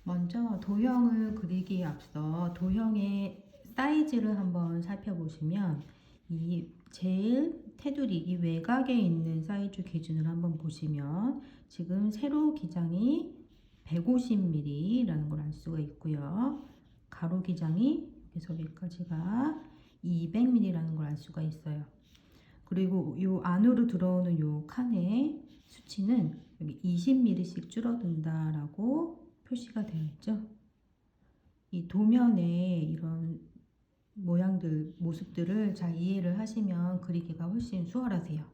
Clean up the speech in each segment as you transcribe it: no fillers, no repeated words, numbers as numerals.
먼저 도형을 그리기에 앞서 도형의 사이즈를 한번 살펴보시면 이 제일 테두리 이 외곽에 있는 사이즈 기준으로 한번 보시면 지금 세로 기장이 150mm라는 걸 알 수가 있고요. 가로 기장이 여기서 여기까지가 200mm라는 걸 알 수가 있어요. 그리고 이 안으로 들어오는 이 칸의 수치는 여기 20mm씩 줄어든다라고 표시가 되어 있죠. 이 도면에 이런 모양들, 모습들을 잘 이해를 하시면 그리기가 훨씬 수월하세요.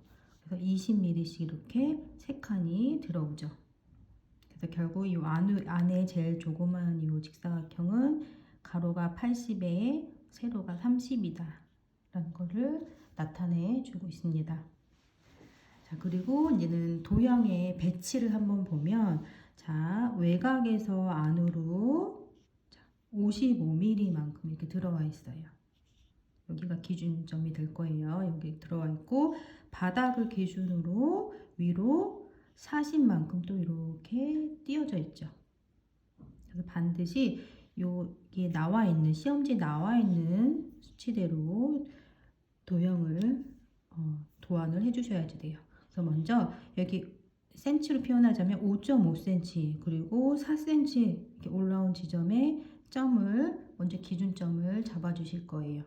그래서 20mm씩 이렇게 세 칸이 들어오죠. 그래서 결국 이 안에 제일 조그만 이 직사각형은 가로가 80에 세로가 30이다 라는 거를 나타내 주고 있습니다. 자, 그리고 이제는 도형의 배치를 한번 보면 자, 외곽에서 안으로 55mm만큼 이렇게 들어와 있어요. 여기가 기준점이 될 거예요. 여기 들어와 있고 바닥을 기준으로 위로 40만큼 또 이렇게 띄어져 있죠. 그래서 반드시 여기에 나와 있는 시험지에 나와 있는 수치대로 도형을 도안을 해주셔야지 돼요. 그래서 먼저 여기 센치로 표현하자면 5.5cm 그리고 4cm 이렇게 올라온 지점에 점을 먼저 기준점을 잡아 주실 거예요.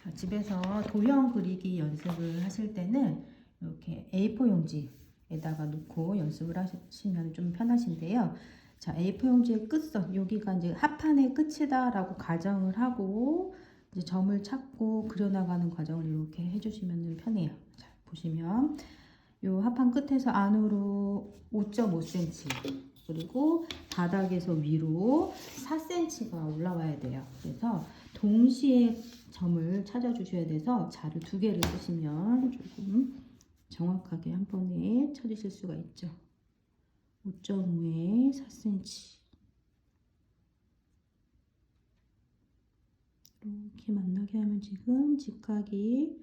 자, 집에서 도형 그리기 연습을 하실 때는 이렇게 A4 용지에다가 놓고 연습을 하시면 좀 편하신데요. 자, A4 용지의 끝선 여기가 이제 합판의 끝이다라고 가정을 하고 이제 점을 찾고 그려나가는 과정을 이렇게 해주시면 편해요. 자, 보시면 이 합판 끝에서 안으로 5.5cm 그리고 바닥에서 위로 4cm가 올라와야 돼요. 그래서 동시에 점을 찾아주셔야 돼서 자를 두 개를 쓰시면 조금 정확하게 한 번에 찾으실 수가 있죠. 5.5에 4cm 이렇게 만나게 하면 지금 직각이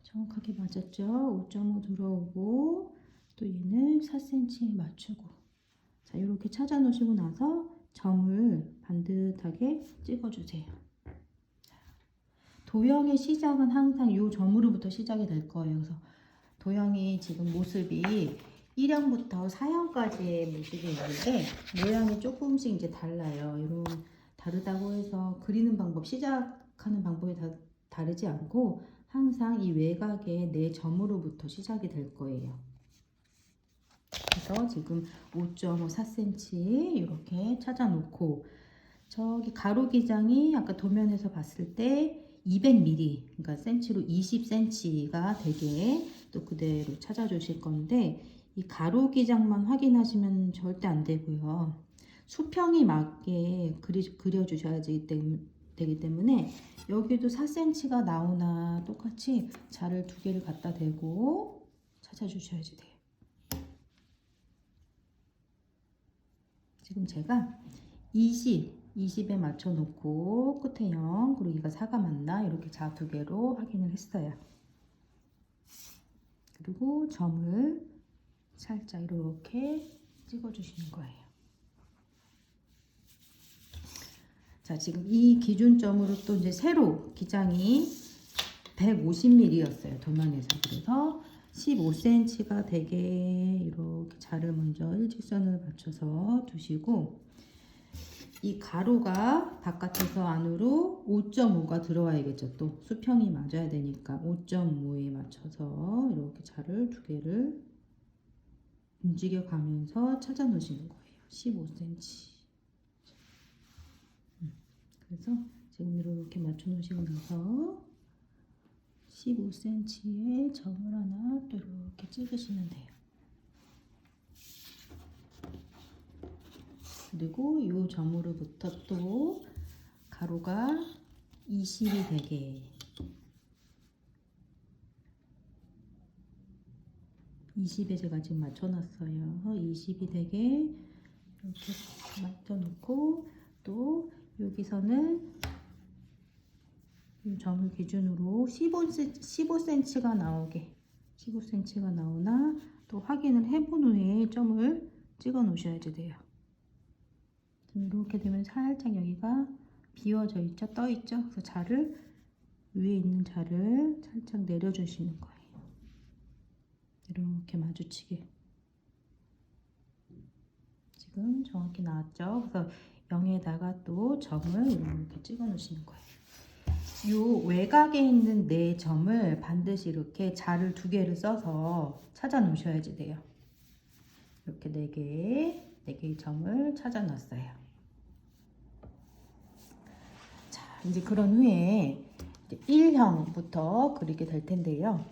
정확하게 맞았죠. 5.5 들어오고 또 얘는 4cm 맞추고 자 이렇게 찾아 놓으시고 나서 점을 반듯하게 찍어 주세요. 도형의 시작은 항상 이 점으로부터 시작이 될 거예요. 그래서 도형이 지금 모습이 1형부터 4형까지의 모습이 있는데 모양이 조금씩 이제 달라요. 이런 다르다고 해서 그리는 방법, 시작하는 방법이 다 다르지 않고 항상 이 외곽에 네 점으로부터 시작이 될 거예요. 그래서 지금 5.5, 4cm 이렇게 찾아 놓고 저기 가로 기장이 아까 도면에서 봤을 때 200mm, 그러니까 센치로 20cm가 되게 또 그대로 찾아주실 건데 이 가로 기장만 확인하시면 절대 안 되고요. 수평이 맞게 그려주셔야 되기 때문에 여기도 4cm가 나오나 똑같이 자를 두 개를 갖다 대고 찾아주셔야지 돼요. 지금 제가 20에 맞춰 놓고 끝에 0 그리고 이가 4가 맞나 이렇게 자 두 개로 확인을 했어요. 그리고 점을 살짝 이렇게 찍어 주시는 거예요. 자, 지금 이 기준점으로 또 이제 세로 기장이 150mm였어요. 도면에서. 그래서 15cm가 되게 이렇게 자를 먼저 일직선을 맞춰서 두시고 이 가로가 바깥에서 안으로 5.5가 들어와야겠죠. 또 수평이 맞아야 되니까 5.5에 맞춰서 이렇게 자를 두 개를 움직여 가면서 찾아 놓으시는 거예요. 15cm. 그래서 지금 이렇게 맞춰 놓으시고 나서 15cm에 점을 하나 또 이렇게 찍으시면 돼요. 그리고 이 점으로부터 또 가로가 20이 되게 20에 제가 지금 맞춰놨어요. 20이 되게 이렇게 맞춰놓고 또 여기서는 이 점을 기준으로 15cm가 나오게 15cm가 나오나 또 확인을 해본 후에 점을 찍어 놓으셔야지 돼요. 이렇게 되면 살짝 여기가 비워져 있죠? 떠 있죠? 그래서 자를 위에 있는 자를 살짝 내려주시는 거예요. 이렇게 마주치게. 지금 정확히 나왔죠? 그래서 0에다가 또 점을 이렇게 찍어 놓으시는 거예요. 요 외곽에 있는 네 점을 반드시 이렇게 자를 2개를 써서 찾아 놓으셔야지 돼요. 이렇게 4개의 점을 찾아 놨어요. 자, 이제 그런 후에 이제 1형부터 그리게 될 텐데요.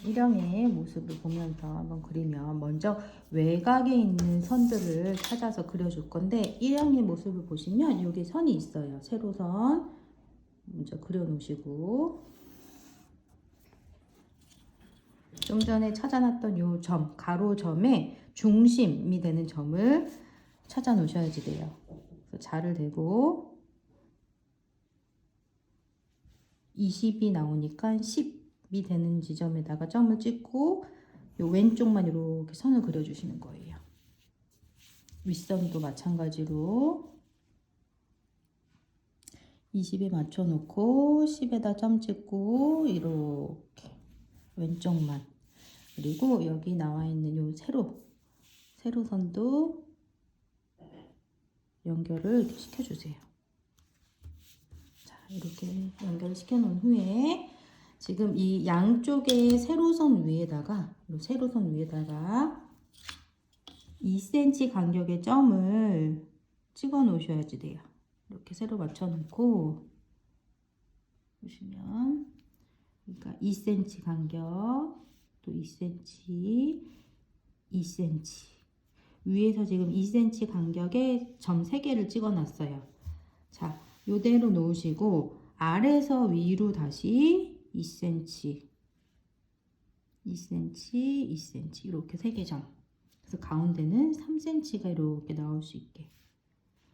1형의 모습을 보면서 한번 그리면 먼저 외곽에 있는 선들을 찾아서 그려줄 건데 1형의 모습을 보시면 여기 선이 있어요. 세로선 먼저 그려 놓으시고 좀 전에 찾아놨던 요 점, 가로점의 중심이 되는 점을 찾아 놓으셔야지 돼요. 그래서 자를 대고 20이 나오니까 10이 되는 지점에다가 점을 찍고 요 왼쪽만 이렇게 선을 그려주시는 거예요. 윗선도 마찬가지로 20에 맞춰 놓고 10에다 점 찍고 이렇게 왼쪽만, 그리고 여기 나와 있는 요 세로선도 연결을 이렇게 시켜주세요. 자, 이렇게 연결시켜 놓은 후에 지금 이 양쪽의 세로선 위에다가 2cm 간격의 점을 찍어 놓으셔야지 돼요. 이렇게 세로 맞춰 놓고 보시면 그러니까 2cm 간격, 또 2cm, 2cm 위에서 지금 2cm 간격의 점 3개를 찍어 놨어요. 자, 요대로 놓으시고 아래에서 위로 다시 2cm, 2cm, 2cm 이렇게 3개 점. 그래서 가운데는 3cm가 이렇게 나올 수 있게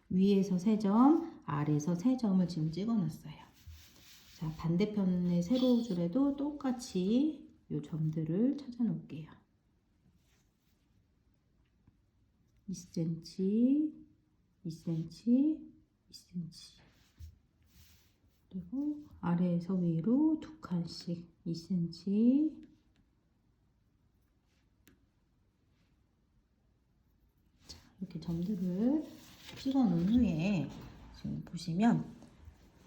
위에서 3점, 아래에서 3점을 지금 찍어 놨어요. 자, 반대편의 세로줄에도 똑같이 이 점들을 찾아 놓을게요. 2cm, 2cm, 2cm. 그리고 아래에서 위로 2칸씩 2cm. 자, 이렇게 점들을 찍어 놓은 후에 지금 보시면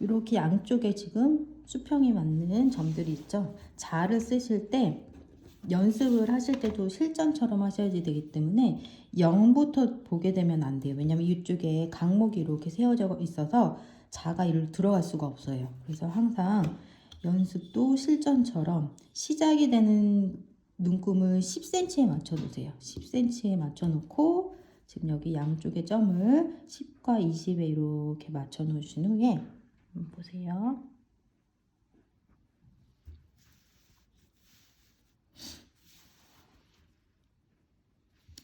이렇게 양쪽에 지금 수평이 맞는 점들이 있죠. 자를 쓰실 때 연습을 하실 때도 실전처럼 하셔야지 되기 때문에 0부터 보게 되면 안 돼요. 왜냐면 이쪽에 각목이 이렇게 세워져 있어서 자가 이를 들어갈 수가 없어요. 그래서 항상 연습도 실전처럼 시작이 되는 눈금을 10cm에 맞춰 두세요. 10cm에 맞춰 놓고 지금 여기 양쪽의 점을 10과 20에 이렇게 맞춰 놓으신 후에 보세요.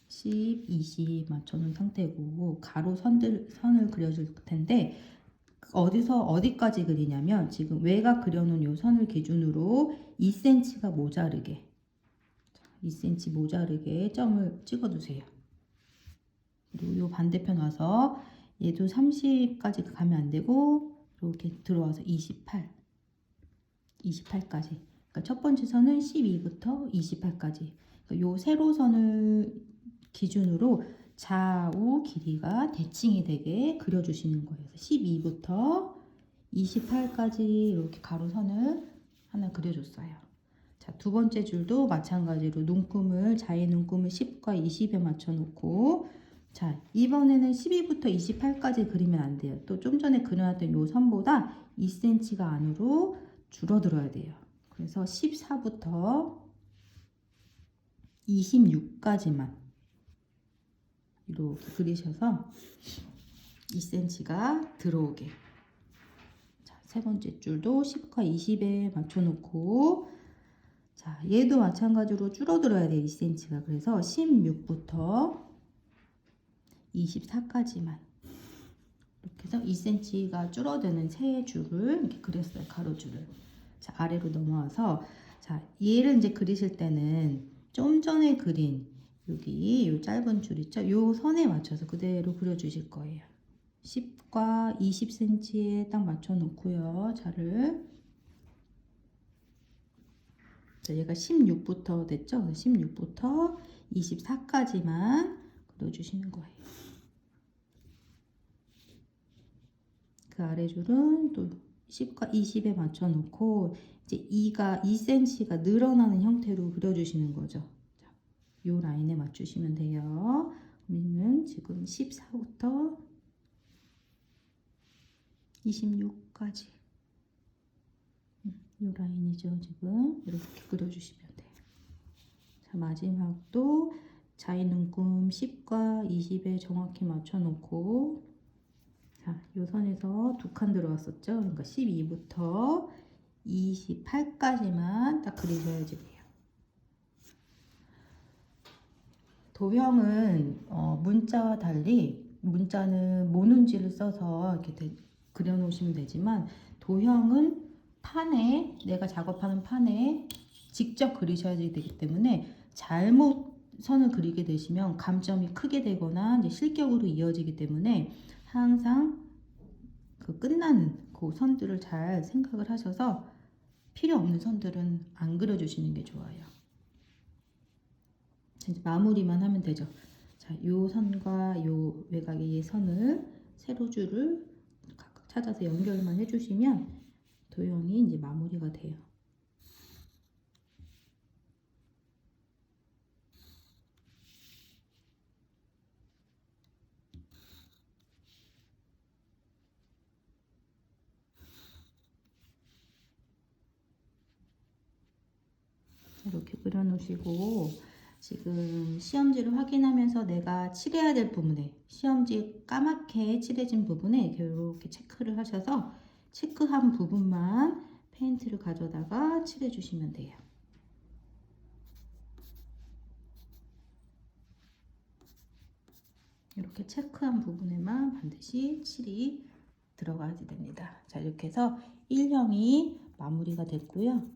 10, 20 맞춰놓은 상태고 가로 선을 그려줄 텐데 어디서 어디까지 그리냐면 지금 외곽 그려놓은 요 선을 기준으로 2cm가 모자르게 2cm 모자르게 점을 찍어주세요. 그리고 요 반대편 와서 얘도 30까지 가면 안 되고 이렇게 들어와서 28까지. 그러니까 첫 번째 선은 12부터 28까지. 요 세로선을 기준으로 좌우 길이가 대칭이 되게 그려주시는 거예요. 12부터 28까지 이렇게 가로선을 하나 그려줬어요. 자, 두 번째 줄도 마찬가지로 자의 눈금을 10과 20에 맞춰 놓고 자, 이번에는 12부터 28까지 그리면 안 돼요. 또 좀 전에 그려놨던 요 선보다 2cm가 안으로 줄어들어야 돼요. 그래서 14부터 26까지만 이렇게 그리셔서 2cm가 들어오게. 자, 세 번째 줄도 10과 20에 맞춰 놓고 자, 얘도 마찬가지로 줄어들어야 돼요. 2cm가. 그래서 16부터 24까지만 이렇게 해서 2cm가 줄어드는 세 줄을 이렇게 그렸어요. 가로줄을. 자, 아래로 넘어와서 자, 얘를 이제 그리실 때는 좀 전에 그린 여기 요 짧은 줄 있죠? 요 선에 맞춰서 그대로 그려주실 거예요. 10과 20cm에 딱 맞춰 놓고요. 자를. 자, 얘가 16부터 됐죠? 16부터 24까지만 그려주시는 거예요. 그 아래줄은 또 10과 20에 맞춰 놓고 이제 2cm가 늘어나는 형태로 그려주시는 거죠. 자, 요 라인에 맞추시면 돼요. 우리는 지금 14부터 26까지 요 라인이죠. 지금 이렇게 그려주시면 돼요. 자, 마지막도 자의 눈금 10과 20에 정확히 맞춰 놓고 자, 요 선에서 두 칸 들어왔었죠. 그러니까 12부터 28까지만 딱 그리셔야지 돼요. 도형은 문자와 달리 문자는 모눈지를 써서 이렇게 그려 놓으시면 되지만 도형은 판에 내가 작업하는 판에 직접 그리셔야 되기 때문에 잘못 선을 그리게 되시면 감점이 크게 되거나 이제 실격으로 이어지기 때문에 항상 그 끝나는 그 선들을 잘 생각을 하셔서 필요 없는 선들은 안 그려주시는 게 좋아요. 이제 마무리만 하면 되죠. 자, 요 선과 요 외곽의 선을 세로줄을 각각 찾아서 연결만 해주시면 도형이 이제 마무리가 돼요. 이렇게 그려놓으시고 지금 시험지를 확인하면서 내가 칠해야 될 부분에 시험지 까맣게 칠해진 부분에 이렇게 체크를 하셔서 체크한 부분만 페인트를 가져다가 칠해 주시면 돼요. 이렇게 체크한 부분에만 반드시 칠이 들어가야 됩니다. 자, 이렇게 해서 1형이 마무리가 됐고요.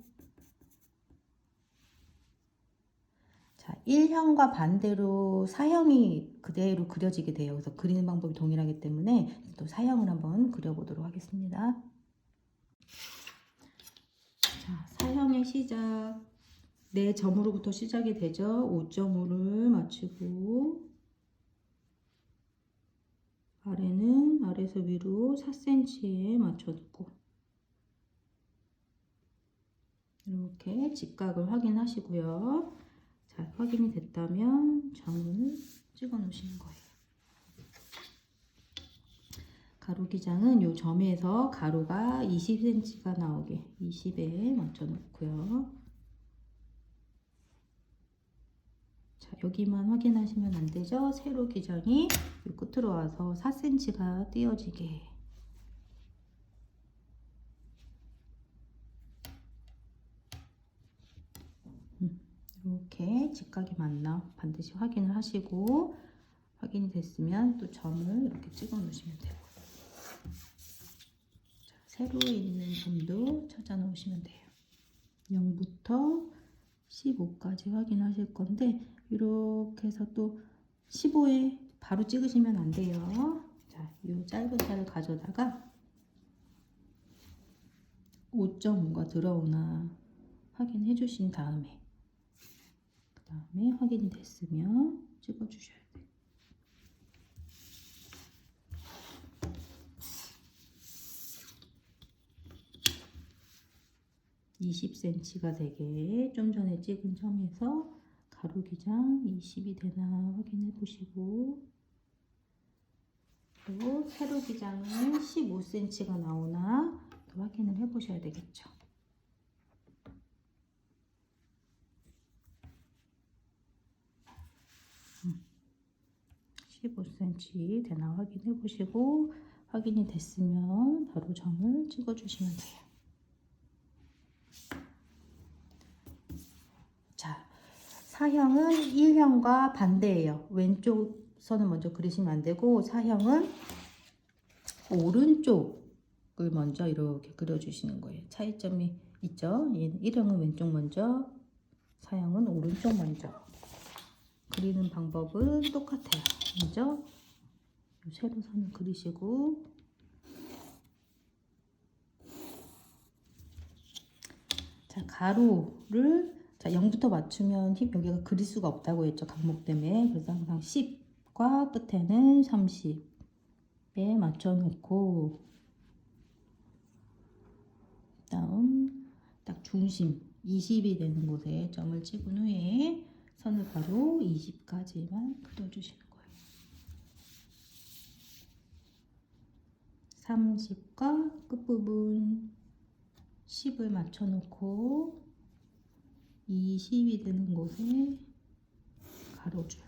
자, 1형과 반대로 4형이 그대로 그려지게 돼요. 그래서 그리는 방법이 동일하기 때문에 또 4형을 한번 그려보도록 하겠습니다. 자, 4형의 시작. 네 점으로부터 시작이 되죠. 5점을 맞추고 아래는 아래에서 위로 4cm에 맞춰두고 이렇게 직각을 확인하시고요. 자, 확인이 됐다면 점을 찍어 놓으시는 거예요. 가로 기장은 이 점에서 가로가 20cm가 나오게 20에 맞춰 놓고요. 자, 여기만 확인하시면 안 되죠. 세로 기장이 이 끝으로 와서 4cm가 띄어지게 이렇게 직각이 맞나 반드시 확인을 하시고 확인이 됐으면 또 점을 이렇게 찍어 놓으시면 되고 자, 세로에 있는 점도 찾아 놓으시면 돼요. 0부터 15까지 확인하실 건데 이렇게 해서 또 15에 바로 찍으시면 안 돼요. 자, 이 짧은 살을 가져다가 5.5가 들어오나 확인해 주신 다음에 그 다음에 확인이 됐으면 찍어 주셔야 돼요. 20cm가 되게 좀 전에 찍은 점에서 가로 기장 20이 되나 확인해 보시고 그리고 세로 기장은 15cm가 나오나 또 확인을 해 보셔야 되겠죠. 음, 15cm 되나 확인해 보시고 확인이 됐으면 바로 점을 찍어 주시면 돼요. 자, 사형은 1형과 반대예요. 왼쪽 선을 먼저 그리시면 안 되고 사형은 오른쪽을 먼저 이렇게 그려주시는 거예요. 차이점이 있죠. 1형은 왼쪽 먼저, 사형은 오른쪽 먼저. 그리는 방법은 똑같아요. 먼저 세로 선을 그리시고, 자, 가로를, 자, 0부터 맞추면 여기가 그릴 수가 없다고 했죠. 각목 때문에. 그래서 항상 10과 끝에는 30에 맞춰 놓고, 다음 딱 중심 20이 되는 곳에 점을 찍은 후에 선을 바로 20까지만 그려주시는 거예요. 30과 끝부분 10을 맞춰 놓고 20이 되는 곳에 가로줄.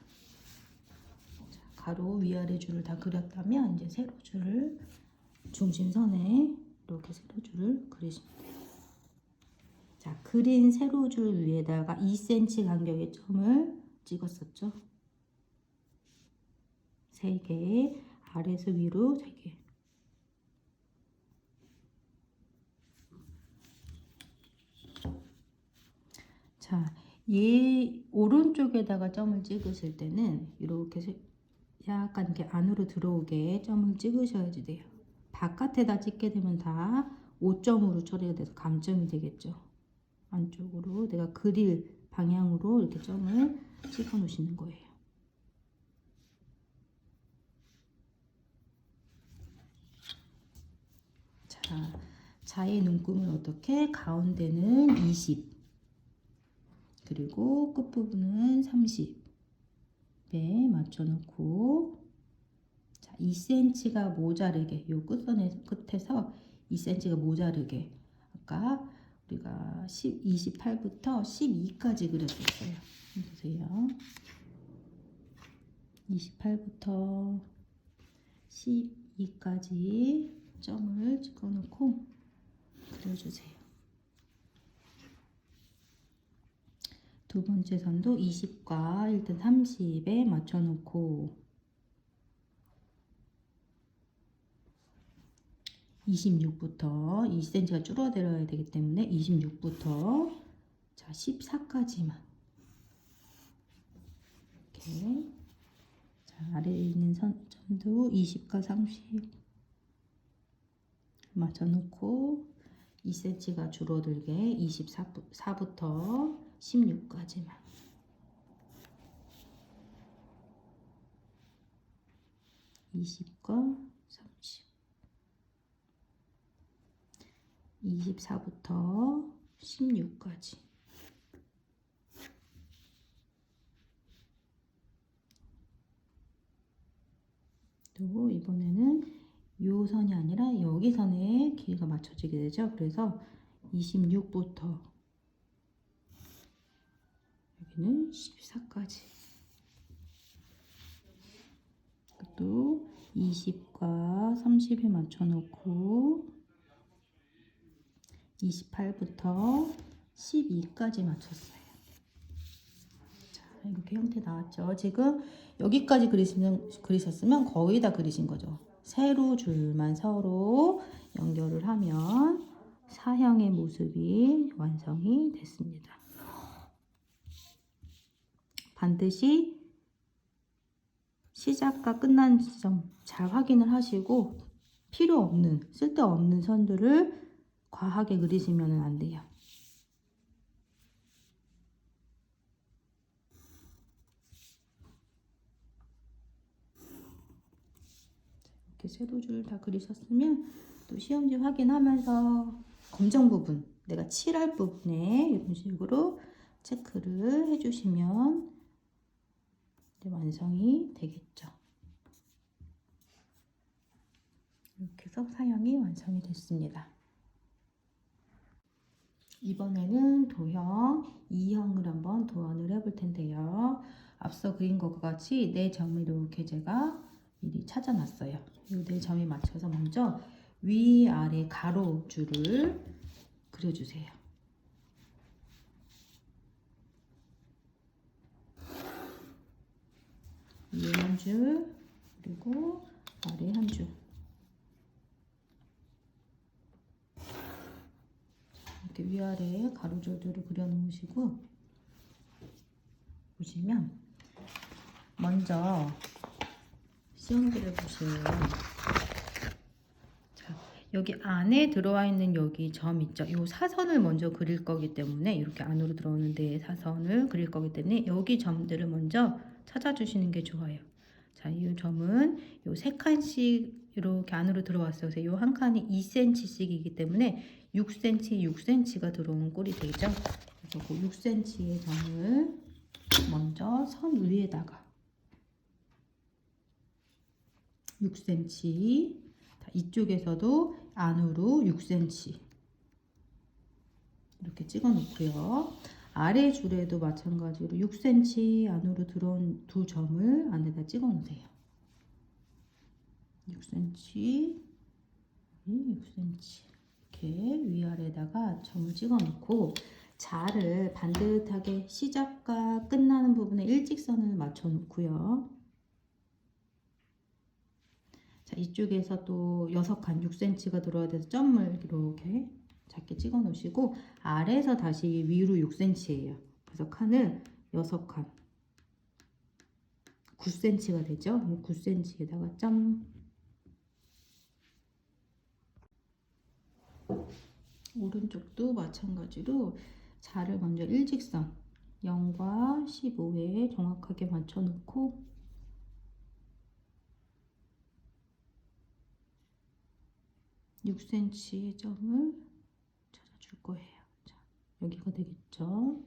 자, 가로 위아래 줄을 다 그렸다면 이제 세로줄을 중심선에 이렇게 세로줄을 그리시면 돼요. 자, 그린 세로줄 위에다가 2cm 간격의 점을 찍었었죠. 3개, 아래에서 위로 3개. 자, 얘 오른쪽에다가 점을 찍으실 때는 이렇게 약간 이렇게 안으로 들어오게 점을 찍으셔야지 돼요. 바깥에다 찍게 되면 다 5점으로 처리가 돼서 감점이 되겠죠. 안쪽으로 내가 그릴 방향으로 이렇게 점을 찍어 놓으시는 거예요. 자, 자의 눈금은 어떻게? 가운데는 20, 그리고 끝부분은 30에 맞춰 놓고, 자, 2cm가 모자르게, 요 끝에서 2cm가 모자르게, 아까 우리가 28부터 12까지 그렸었어요. 보세요. 28부터 12까지 점을 찍어 놓고 그려주세요. 두 번째 선도 20과 일단 30에 맞춰 놓고 26부터 2cm가 줄어들어야 되기 때문에 26부터 자 14까지만 이렇게, 자, 아래에 있는 점도 20과 30 맞춰 놓고 2cm가 줄어들게 24부터 16까지만. (20과 30) 24부터 16까지. 또 이번에는 요 선이 아니라 여기 선에 길이가 맞춰지게 되죠. 그래서 26부터 여기는 14까지. 또 20과 30에 맞춰 놓고 28부터 12까지 맞췄어요. 자, 이렇게 형태 나왔죠. 지금 여기까지 그리셨으면 거의 다 그리신 거죠. 세로 줄만 서로 연결을 하면 사형의 모습이 완성이 됐습니다. 반드시 시작과 끝난 지점 잘 확인을 하시고 필요 없는, 쓸데없는 선들을 과하게 그리시면 안 돼요. 이렇게 세로줄 다 그리셨으면 또 시험지 확인하면서 검정 부분, 내가 칠할 부분에 이런 식으로 체크를 해주시면 완성이 되겠죠. 이렇게 해서 사형이 완성이 됐습니다. 이번에는 도형 2형을 한번 도안을 해볼 텐데요. 앞서 그린 것과 같이 네 점을 이렇게 제가 미리 찾아놨어요. 이 네 점에 맞춰서 먼저 위아래 가로줄을 그려주세요. 위에 한 줄, 그리고 아래 한 줄. 이렇게 위아래 가로줄들을 그려 놓으시고 보시면 먼저 시험 그려 보세요. 자, 여기 안에 들어와 있는 여기 점 있죠? 이 사선을 먼저 그릴 거기 때문에 이렇게 안으로 들어오는 데 사선을 그릴 거기 때문에 여기 점들을 먼저 찾아주시는 게 좋아요. 자, 이 점은 요 3칸씩 이렇게 안으로 들어왔어요. 그래서 요 한 칸이 2cm씩이기 때문에 6cm, 6cm가 들어온 꼴이 되죠. 그래서 그 6cm의 점을 먼저 선 위에다가 6cm, 이쪽에서도 안으로 6cm 이렇게 찍어 놓고요. 아래 줄에도 마찬가지로 6cm 안으로 들어온 두 점을 안에다 찍어 놓으세요. 6cm, 6cm 이렇게 위아래에다가 점을 찍어 놓고 자를 반듯하게 시작과 끝나는 부분에 일직선을 맞춰 놓고요. 자, 이쪽에서 또 6칸 6cm가 들어야 돼서 점을 이렇게 작게 찍어 놓으시고 아래에서 다시 위로 6cm예요. 그래서 칸을 6칸 9cm가 되죠. 9cm에다가 점. 오른쪽도 마찬가지로 자를 먼저 일직선 0과 15에 정확하게 맞춰 놓고 (6cm의) 점을 찾아줄 거예요. 자, 여기가 되겠죠.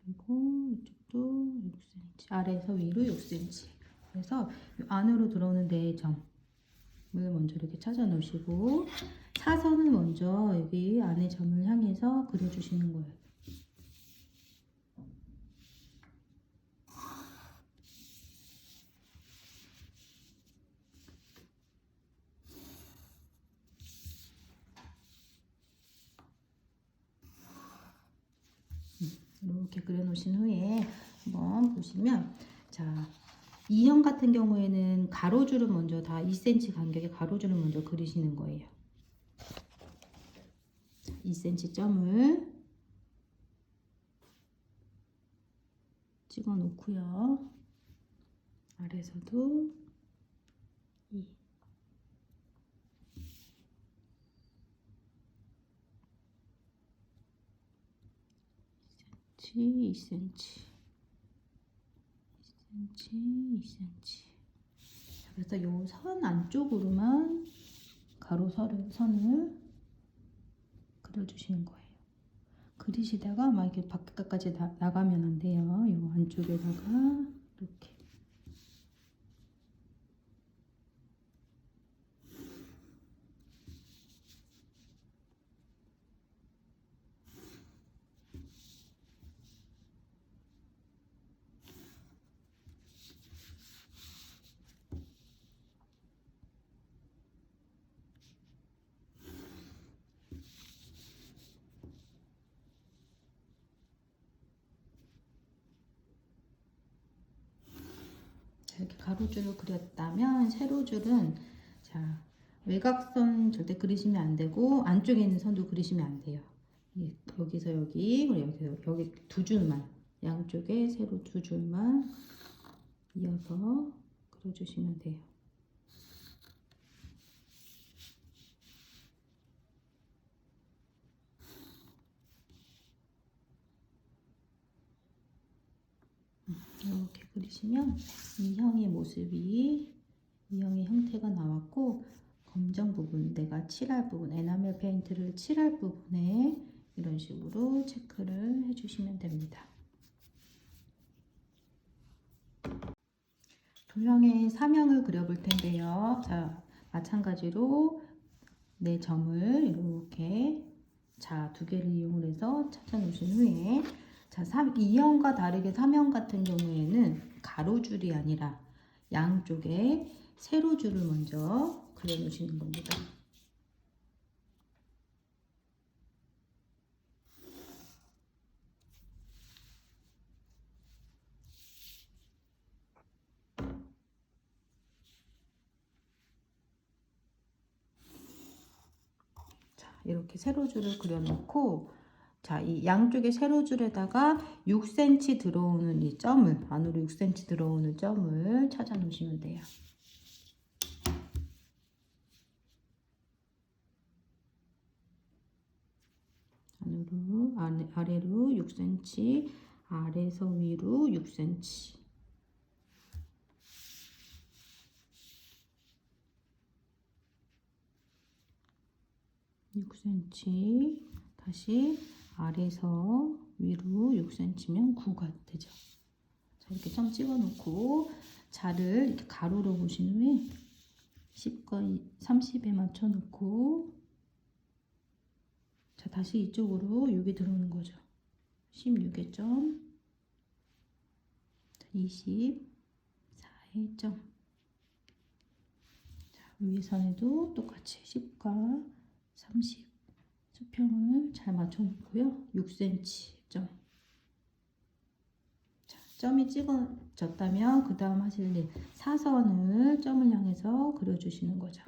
그리고 이쪽도 6cm, 아래에서 위로 6cm. 그래서 안으로 들어오는 데의 점을 먼저 이렇게 찾아 놓으시고 사선을 먼저 여기 안에 점을 향해서 그려주시는 거예요. 이렇게 그려놓으신 후에 한번 보시면, 자, E형 같은 경우에는 가로줄을 먼저 다 2cm 간격의 가로줄을 먼저 그리시는 거예요. 2cm 점을 찍어 놓고요. 아래에서도 2cm, 2cm, 2cm. 그래서 이 선 안쪽으로만 가로선을 그려주시는 거예요. 그리시다가 막 이렇게 바깥까지 나가면 안 돼요. 이 안쪽에다가 이렇게. 이렇게 가로줄을 그렸다면 세로줄은, 자, 외곽선 절대 그리시면 안 되고 안쪽에 있는 선도 그리시면 안 돼요. 여기서 여기, 그리고 여기서 여기 두 줄만, 양쪽에 세로 두 줄만 이어서 그려주시면 돼요. 이렇게 그리시면 E형의 모습이, E형의 형태가 나왔고, 검정 부분, 내가 칠할 부분, 에나멜 페인트를 칠할 부분에 이런 식으로 체크를 해주시면 됩니다. 도형의 사명을 그려볼 텐데요. 자, 마찬가지로 네 점을 이렇게, 자, 두 개를 이용해서 찾아 놓으신 후에, 자, E형과 다르게 3형 같은 경우에는 가로줄이 아니라 양쪽에 세로줄을 먼저 그려 놓으시는 겁니다. 자, 이렇게 세로줄을 그려놓고, 자, 이 양쪽에 세로줄에다가 6cm 들어오는 이 점을, 안으로 6cm 들어오는 점을 찾아 놓으시면 돼요. 안으로, 아래로 6cm, 아래에서 위로 6cm. 6cm, 다시 아래에서 위로 6cm면 9가 되죠. 자, 이렇게 점 찍어 놓고 자를 이렇게 가로로 보신 후에 10과 30에 맞춰 놓고, 자, 다시 이쪽으로 6이 들어오는 거죠. 16의 점, 24의 점. 자, 위에 선에도 똑같이 10과 30 수평을 잘 맞춰 놓고요. 6cm 점. 자, 점이 찍어졌다면 그 다음 하실 일, 사선을 점을 향해서 그려주시는 거죠.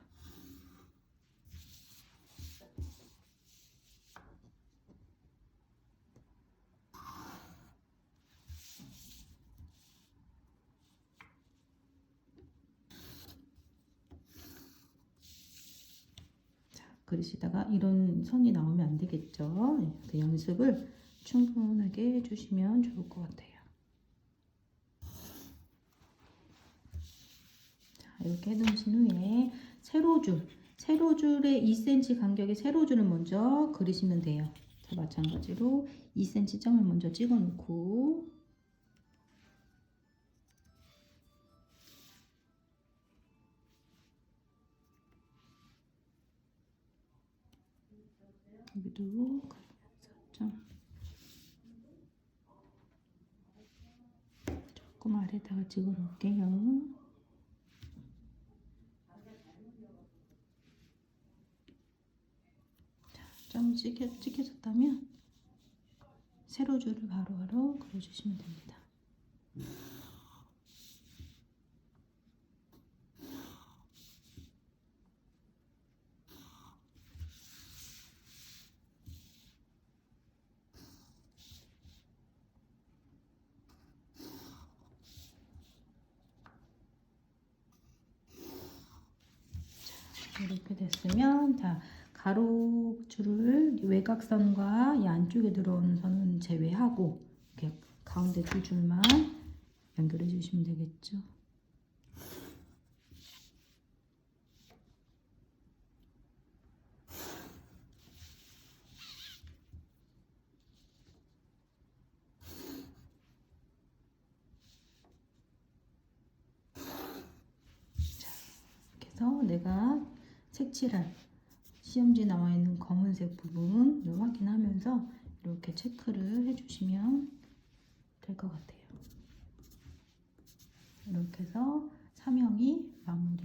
그러시다가 이런 선이 나오면 안 되겠죠. 그 연습을 충분하게 해주시면 좋을 것 같아요. 자, 이렇게 해놓으신 후에 세로줄에 2cm 간격의 세로줄을 먼저 그리시면 돼요. 자, 마찬가지로 2cm 점을 먼저 찍어 놓고, 여기도 점 조금 아래다가 찍어 놓을게요. 자, 점 찍혀졌다면 세로줄을 바로바로 그려주시면 됩니다. 이렇게 됐으면, 자, 가로줄을 외곽선과 이 안쪽에 들어오는 선은 제외하고 이렇게 가운데 두 줄만 연결해 주시면 되겠죠. 자, 이렇게 해서 내가 색칠할 시험지에 나와 있는 검은색 부분을 확인하면서 이렇게 체크를 해주시면 될 것 같아요. 이렇게 해서 사명이 마무리